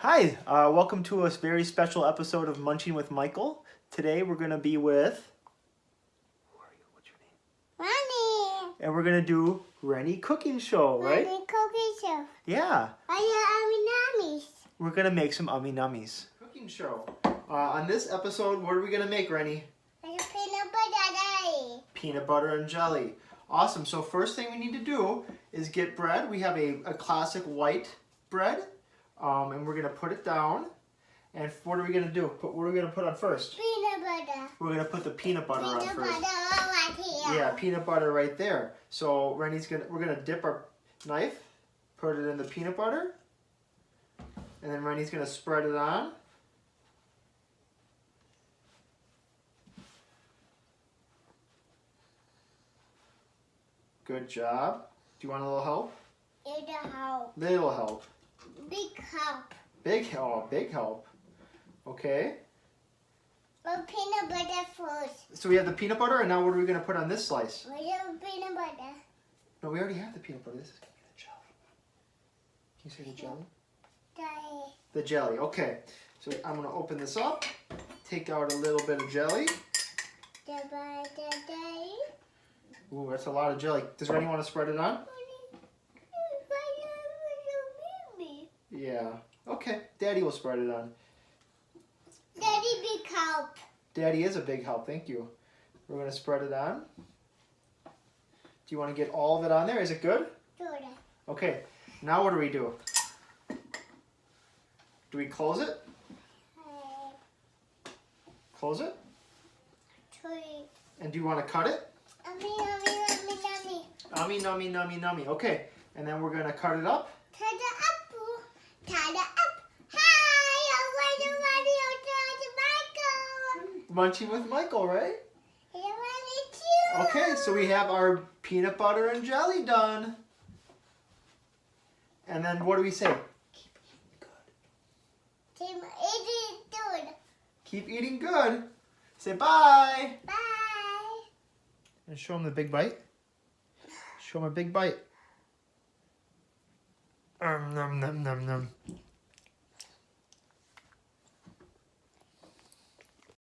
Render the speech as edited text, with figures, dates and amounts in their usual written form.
Hi, welcome to a very special episode of Munching with Michael. Today we're going to be with... Who are you? What's your name? Wrennie. And we're going to do Wrennie Cooking Show, right? Wrennie Cooking Show. Yeah. Are you ummy nummies? We're going to make some ummy nummies. Cooking show. On this episode, what are we going to make, Wrennie? Peanut butter jelly. Peanut butter and jelly. Awesome. So first thing we need to do is get bread. We have a classic white bread. And we're going to put it down. And what are we going to do? What are we going to put on first? Peanut butter. We're going to put the peanut butter on first. Peanut butter right here. Yeah, peanut butter right there. So we're gonna dip our knife, put it in the peanut butter, and then Rennie's gonna spread it on. Good job. Do you want a little help? Little help. Little help. Big help. Big help. Big help. Okay. But peanut butter first. So we have the peanut butter, and now what are we gonna put on this slice? We have peanut butter. No, we already have the peanut butter. This is gonna be the jelly. Can you see the jelly? Jelly. The jelly, okay. So I'm gonna open this up, take out a little bit of jelly. Jelly. Ooh, that's a lot of jelly. Does Rennie want to spread it on? Yeah. Okay, Daddy will spread it on. Daddy, big help. Daddy is a big help, thank you. We're gonna spread it on. Do you want to get all of it on there? Is it good? Good. Okay, now what do we do? Do we close it? Close it? And do you want to cut it? Ummy, nummy, nummy, nummy. Okay, and then we're going to cut it up. Cut it up. Cut it up. Hi, I want to Michael. Munching with Michael, right? I want it too. Okay, so we have our peanut butter and jelly done. And then what do we say? Keep eating good. Keep eating good. Say bye. Bye. And show him the big bite. Show him a big bite. Nom nom nom nom.